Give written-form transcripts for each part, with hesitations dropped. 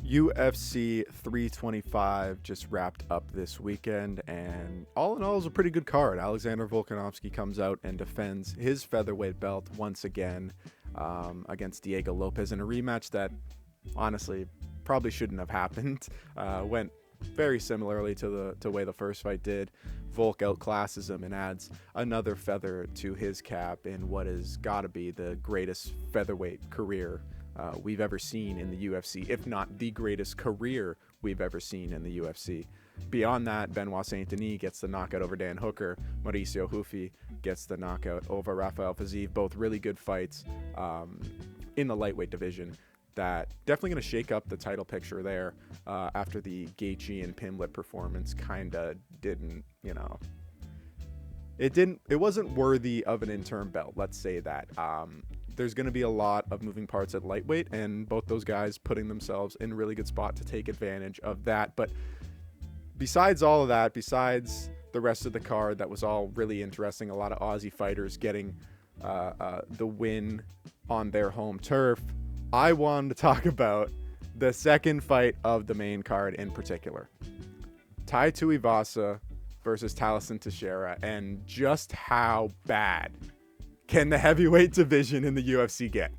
UFC 325 just wrapped up this weekend, and all in all, it was a pretty good card. Alexander Volkanovski comes out and defends his featherweight belt once again against Diego Lopez in a rematch that, honestly, probably shouldn't have happened. Went very similarly to the way the first fight did. Volk outclasses him and adds another feather to his cap in what has got to be the greatest featherweight career we've ever seen in the UFC, if not the greatest career we've ever seen in the UFC. Beyond that, Benoit Saint Denis gets the knockout over Dan Hooker. Mauricio Hufi gets the knockout over Rafael Fiziev. Both really good fights in the lightweight division that definitely going to shake up the title picture there after the Gaethje and Pimblett performance kind of didn't, it wasn't worthy of an interim belt, let's say that. There's going to be a lot of moving parts at lightweight, and both those guys putting themselves in a really good spot to take advantage of that. But besides all of that, besides the rest of the card that was all really interesting, a lot of Aussie fighters getting the win on their home turf, I wanted to talk about the second fight of the main card in particular. Tai Tuivasa versus Tallison Teixeira, and just how bad can the heavyweight division in the UFC get?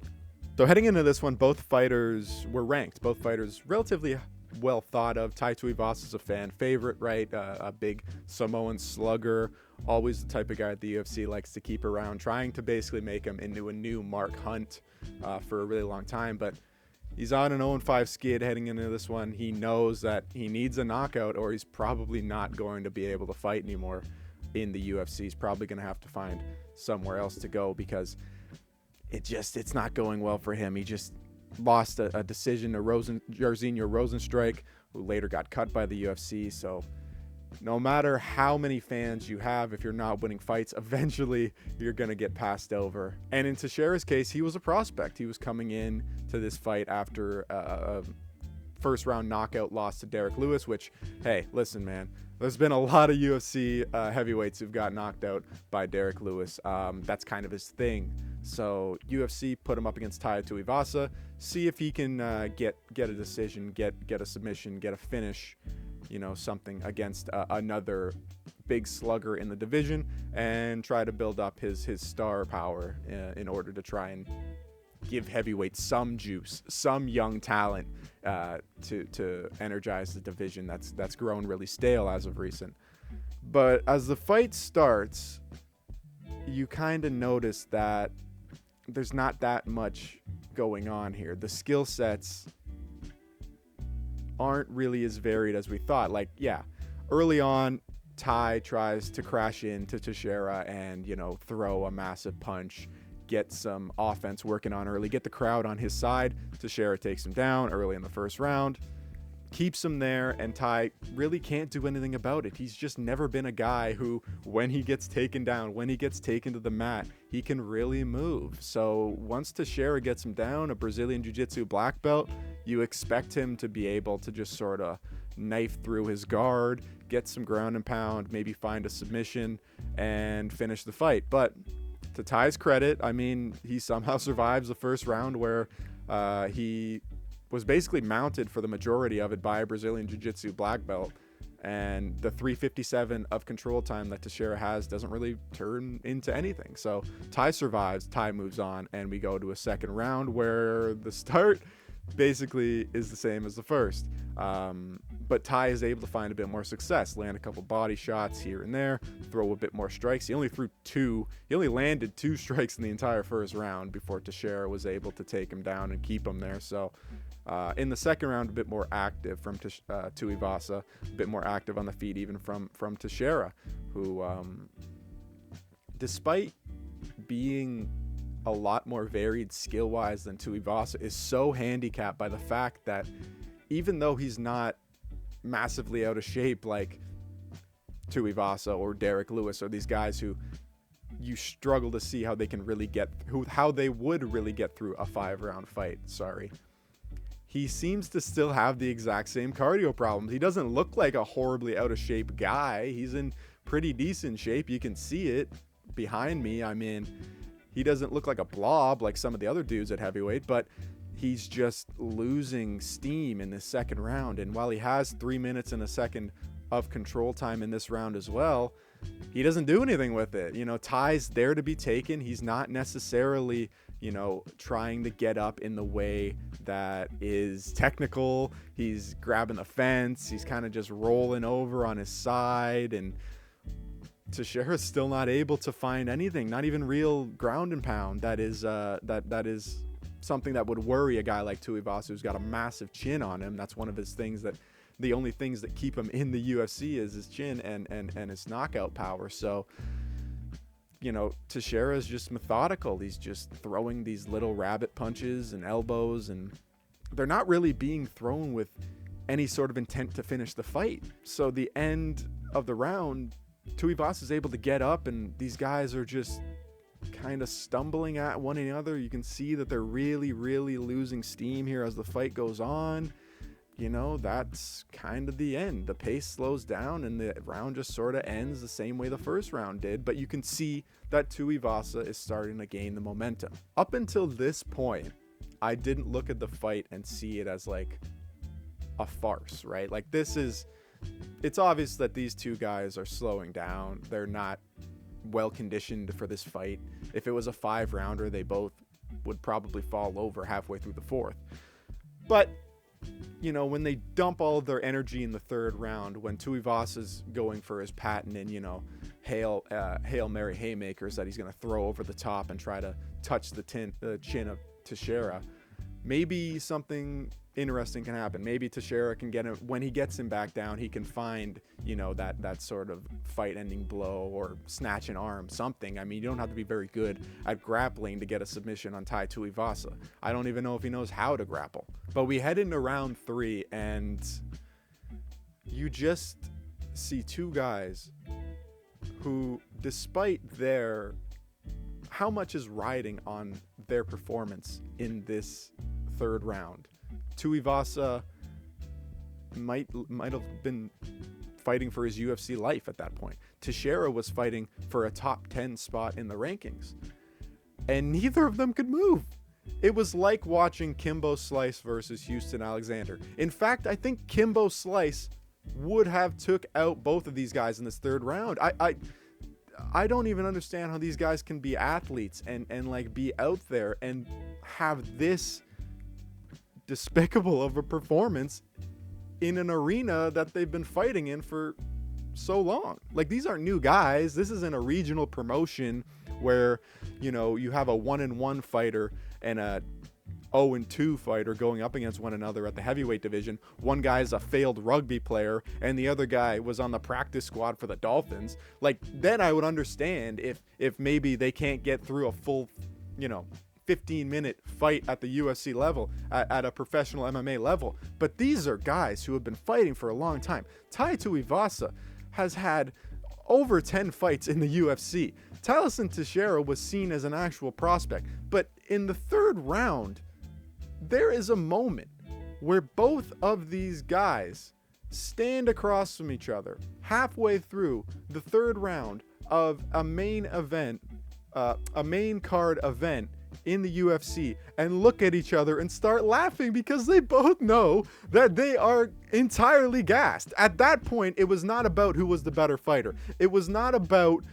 So heading into this one, both fighters were ranked. Both fighters relatively well thought of. Tai Tuivasa is a fan favorite, right? A big Samoan slugger, always the type of guy the UFC likes to keep around, trying to basically make him into a new Mark Hunt for a really long time. But he's on an 0-5 skid heading into this one. He knows that he needs a knockout or he's probably not going to be able to fight anymore in the UFC. He's probably going to have to find somewhere else to go because it's not going well for him. He just lost a decision to Jairzinho Rozenstruik, who later got cut by the UFC. So no matter how many fans you have, if you're not winning fights, eventually you're going to get passed over. And in Teixeira's case, he was a prospect. He was coming in to this fight after a first round knockout loss to Derek Lewis, which, hey, listen, man, there's been a lot of UFC heavyweights who've got knocked out by Derek Lewis. That's kind of his thing. So UFC put him up against Tai Tuivasa, see if he can get a decision, get a submission, get a finish, something against another big slugger in the division, and try to build up his star power in order to try and give heavyweight some juice, some young talent to energize the division that's grown really stale as of recent. But as the fight starts, you kind of notice that there's not that much going on here. The skill sets aren't really as varied as we thought. Like, yeah, early on, Tai tries to crash into Teixeira and, throw a massive punch, get some offense working on early, get the crowd on his side. Teixeira takes him down early in the first round, keeps him there, and Tai really can't do anything about it. He's just never been a guy who, when he gets taken down, when he gets taken to the mat, he can really move. So once Teixeira gets him down, a Brazilian Jiu-Jitsu black belt, you expect him to be able to just sort of knife through his guard, get some ground and pound, maybe find a submission, and finish the fight. But to Tai's credit, he somehow survives the first round where he was basically mounted for the majority of it by a Brazilian Jiu-Jitsu black belt, and the 3:57 of control time that Teixeira has doesn't really turn into anything. So Tai survives, Tai moves on, and we go to a second round where the start basically is the same as the first. But Tai is able to find a bit more success, land a couple body shots here and there, throw a bit more strikes. He only landed 2 strikes in the entire first round before Teixeira was able to take him down and keep him there. So in the second round, a bit more active from Tuivasa, a bit more active on the feet even from Teixeira, who, despite being a lot more varied skill-wise than Tuivasa, is so handicapped by the fact that even though he's not massively out of shape like Tuivasa or Derek Lewis or these guys who you struggle to see how they would really get through a 5-round fight, he seems to still have the exact same cardio problems. He doesn't look like a horribly out of shape guy. He's in pretty decent shape. You can see it behind me. He doesn't look like a blob like some of the other dudes at heavyweight, but he's just losing steam in this second round. And while he has 3 minutes and a second of control time in this round as well, he doesn't do anything with it. Ty's there to be taken. He's not necessarily, trying to get up in the way that is technical. He's grabbing the fence. He's kind of just rolling over on his side. And Teixeira's still not able to find anything, not even real ground and pound. That is something that would worry a guy like Tuivasa, who's got a massive chin on him. That's one of his things the only things that keep him in the UFC is his chin and his knockout power. So, Teixeira is just methodical. He's just throwing these little rabbit punches and elbows, and they're not really being thrown with any sort of intent to finish the fight. So the end of the round, Tuivasa is able to get up, and these guys are just kind of stumbling at one another. You can see that they're really, really losing steam here as the fight goes on. That's kind of the end. The pace slows down and the round just sort of ends the same way the first round did. But you can see that Tuivasa is starting to gain the momentum. Up until this point, I didn't look at the fight and see it as like a farce, right? Like it's obvious that these two guys are slowing down. They're not well conditioned for this fight. If it was a 5-rounder, they both would probably fall over halfway through the fourth. But when they dump all of their energy in the third round, when Tuivasa's going for his patent and, Hail Mary haymakers that he's going to throw over the top and try to touch the chin of Teixeira, maybe something interesting can happen. Maybe Teixeira can get him, when he gets him back down, he can find, that sort of fight-ending blow or snatch an arm, something. I mean, you don't have to be very good at grappling to get a submission on Tai Tuivasa. I don't even know if he knows how to grapple. But we head into round 3, and you just see two guys who, despite how much is riding on their performance in this third round, Tuivasa might have been fighting for his UFC life at that point. Teixeira was fighting for a top 10 spot in the rankings, and neither of them could move. It was like watching Kimbo Slice versus Houston Alexander. In fact, I think Kimbo Slice would have took out both of these guys in this third round. I don't even understand how these guys can be athletes and like be out there and have this despicable of a performance in an arena that they've been fighting in for so long. Like, these aren't new guys. This isn't a regional promotion where, you have a 1-1 fighter and a 0-2 fighter going up against one another at the heavyweight division. One guy is a failed rugby player and the other guy was on the practice squad for the Dolphins. Like, then I would understand if maybe they can't get through a full, 15-minute fight at the UFC level, at a professional MMA level. But these are guys who have been fighting for a long time. Tai Tuivasa has had over 10 fights in the UFC. Tallison Teixeira was seen as an actual prospect. But in the third round, there is a moment where both of these guys stand across from each other halfway through the third round of a main card event in the UFC, and look at each other and start laughing because they both know that they are entirely gassed. At that point, it was not about who was the better fighter. It was not about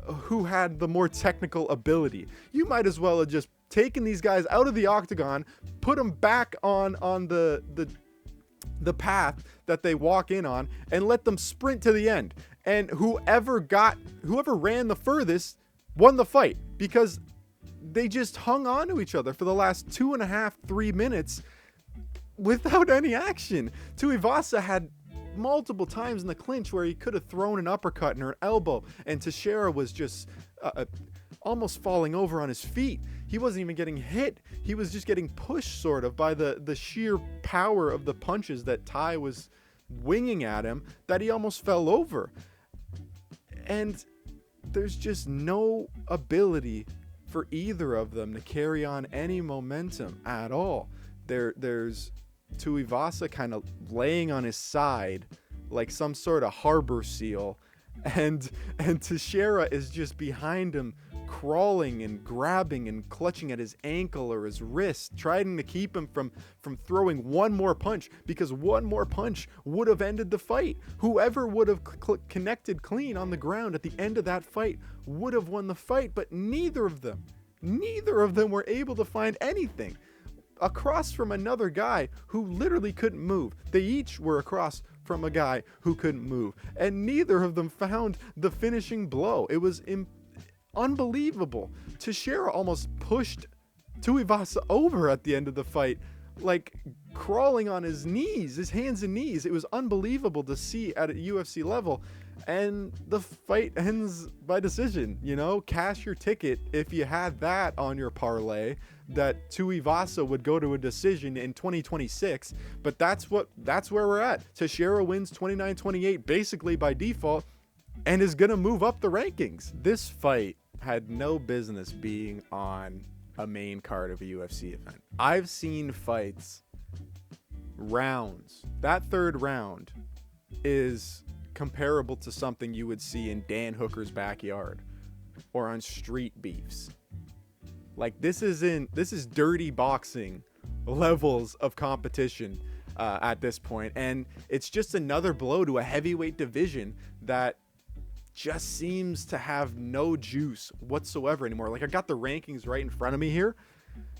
who had the more technical ability. You might as well have just taken these guys out of the octagon, put them back on the path that they walk in on, and let them sprint to the end. And whoever ran the furthest won the fight, because they just hung on to each other for the last 2.5-3 minutes without any action. Tuivasa had multiple times in the clinch where he could have thrown an uppercut or an elbow, and Teixeira was just almost falling over on his feet. He wasn't even getting hit. He was just getting pushed sort of by the sheer power of the punches that Tai was winging at him, that he almost fell over. And there's just no ability for either of them to carry on any momentum at all. There's Tuivasa kind of laying on his side like some sort of harbor seal, and Teixeira is just behind him crawling and grabbing and clutching at his ankle or his wrist, trying to keep him from throwing one more punch, because one more punch would have ended the fight. Whoever would have connected clean on the ground at the end of that fight would have won the fight, but neither of them were able to find anything. Across from another guy who literally couldn't move. They each were across from a guy who couldn't move, and neither of them found the finishing blow. It was unbelievable. Teixeira almost pushed Tuivasa over at the end of the fight, like crawling on his knees, his hands and knees. It was unbelievable to see at a UFC level, and the fight ends by decision. You know, cash your ticket if you had that on your parlay, that Tuivasa would go to a decision in 2026. But that's where we're at. Teixeira wins 29-28 basically by default and is gonna move up the rankings. This fight had no business being on a main card of a UFC event. I've seen fights, rounds, that third round is comparable to something you would see in Dan Hooker's backyard or on street beefs. Like, this is dirty boxing levels of competition at this point, and it's just another blow to a heavyweight division that just seems to have no juice whatsoever anymore. Like, I got the rankings right in front of me here.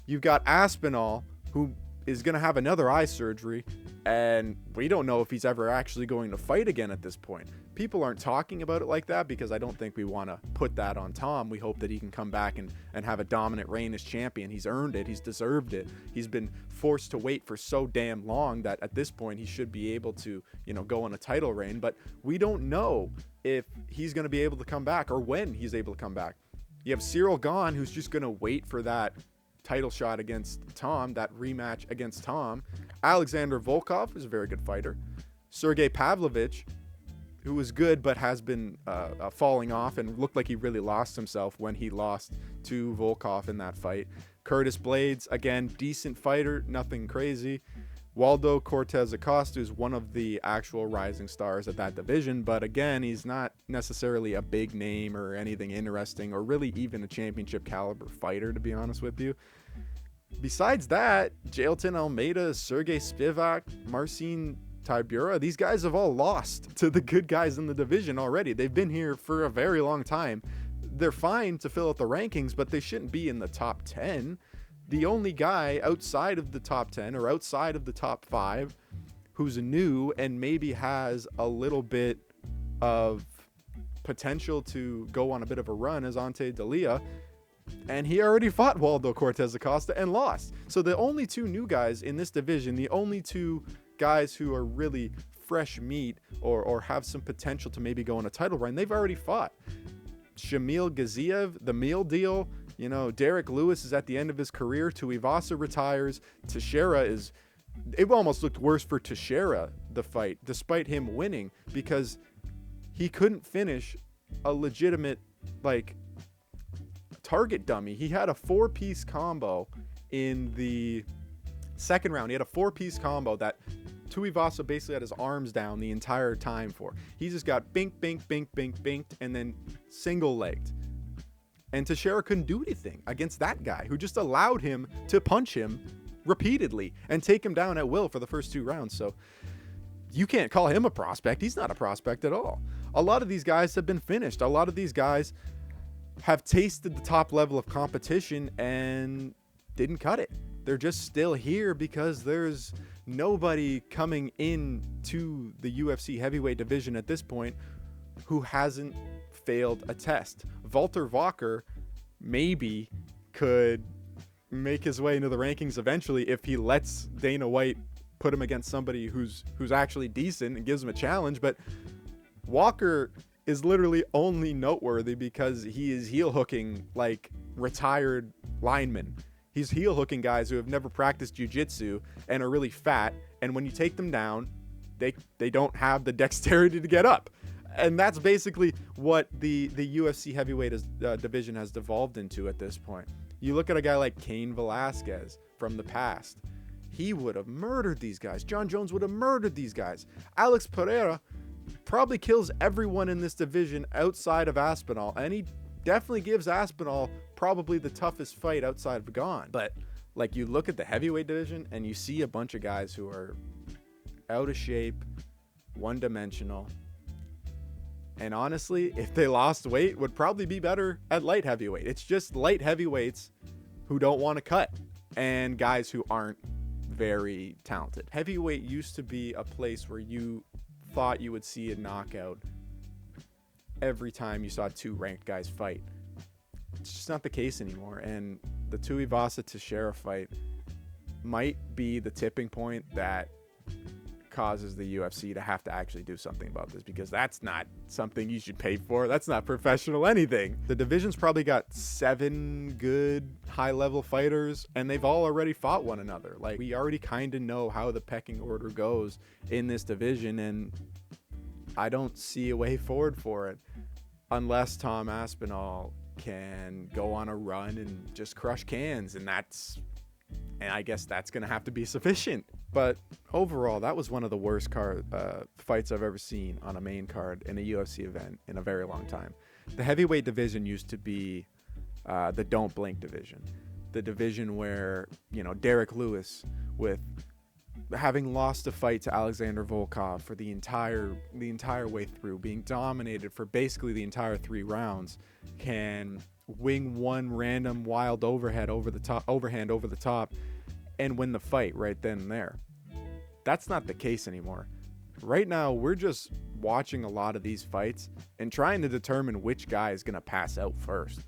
You've got Aspinall, who is going to have another eye surgery, and we don't know if he's ever actually going to fight again at this point. People aren't talking about it like that because I don't think we want to put that on Tom. We hope that he can come back and have a dominant reign as champion. He's earned it. He's deserved it. He's been forced to wait for so damn long that at this point he should be able to, go on a title reign. But we don't know if he's going to be able to come back or when he's able to come back. You have Cyril Gane, who's just going to wait for that title shot against Tom, that rematch against Tom. Alexander Volkov is a very good fighter. Sergey Pavlovich, who was good but has been falling off and looked like he really lost himself when he lost to Volkov in that fight. Curtis Blades, again, decent fighter, nothing crazy. Waldo Cortez Acosta is one of the actual rising stars at that division, but again, he's not necessarily a big name or anything interesting or really even a championship caliber fighter, to be honest with you. Besides that, Jailton Almeida, Sergey Spivak, Marcin Tybura, these guys have all lost to the good guys in the division already. They've been here for a very long time. They're fine to fill out the rankings, but they shouldn't be in the top 10. The only guy outside of the top 10 or outside of the top 5 who's new and maybe has a little bit of potential to go on a bit of a run is Ante Dalia. And he already fought Waldo Cortez Acosta and lost. So the only two new guys in this division, the only two guys who are really fresh meat or have some potential to maybe go on a title run, they've already fought. Shamil Gaziev, the meal deal. Derek Lewis is at the end of his career. Tuivasa retires. Teixeira it almost looked worse for Teixeira, the fight, despite him winning, because he couldn't finish a legitimate, target dummy. He had a 4-piece combo in the second round. He had a 4-piece combo that Tuivasa basically had his arms down the entire time for. He just got bink, bink, bink, bink, binked, and then single-legged. And Teixeira couldn't do anything against that guy who just allowed him to punch him repeatedly and take him down at will for the first 2 rounds. So you can't call him a prospect. He's not a prospect at all. A lot of these guys have been finished. A lot of these guys have tasted the top level of competition and didn't cut it. They're just still here because there's nobody coming into the UFC heavyweight division at this point who hasn't failed a test. Walter Walker maybe could make his way into the rankings eventually if he lets Dana White put him against somebody who's actually decent and gives him a challenge. But Walker is literally only noteworthy because he is heel hooking like retired linemen. He's heel hooking guys who have never practiced jiu-jitsu and are really fat, and when you take them down, they don't have the dexterity to get up. And that's basically what the UFC heavyweight division has devolved into at this point. You look at a guy like Cain Velasquez from the past. He would have murdered these guys. John Jones would have murdered these guys. Alex Pereira probably kills everyone in this division outside of Aspinall, and he definitely gives Aspinall probably the toughest fight outside of Gane. But like, you look at the heavyweight division and you see a bunch of guys who are out of shape, one-dimensional, and honestly, if they lost weight, would probably be better at light heavyweight. It's just light heavyweights who don't want to cut and guys who aren't very talented. Heavyweight used to be a place where you thought you would see a knockout every time you saw two ranked guys fight. It's just not the case anymore. And the Tuivasa Teixeira fight might be the tipping point that causes the UFC to have to actually do something about this, because that's not something you should pay for. That's not professional anything. The division's probably got 7 good high-level fighters, and they've all already fought one another. Like, we already kind of know how the pecking order goes in this division, and I don't see a way forward for it unless Tom Aspinall can go on a run and just crush cans, and I guess that's going to have to be sufficient. But overall, that was one of the worst fights I've ever seen on a main card in a UFC event in a very long time. The heavyweight division used to be the don't blink division. The division where, Derek Lewis, with having lost a fight to Alexander Volkov for the entire way through, being dominated for basically the entire 3 rounds, can wing one random wild overhand over the top and win the fight right then and there. That's not the case anymore. Right now, we're just watching a lot of these fights and trying to determine which guy is going to pass out first.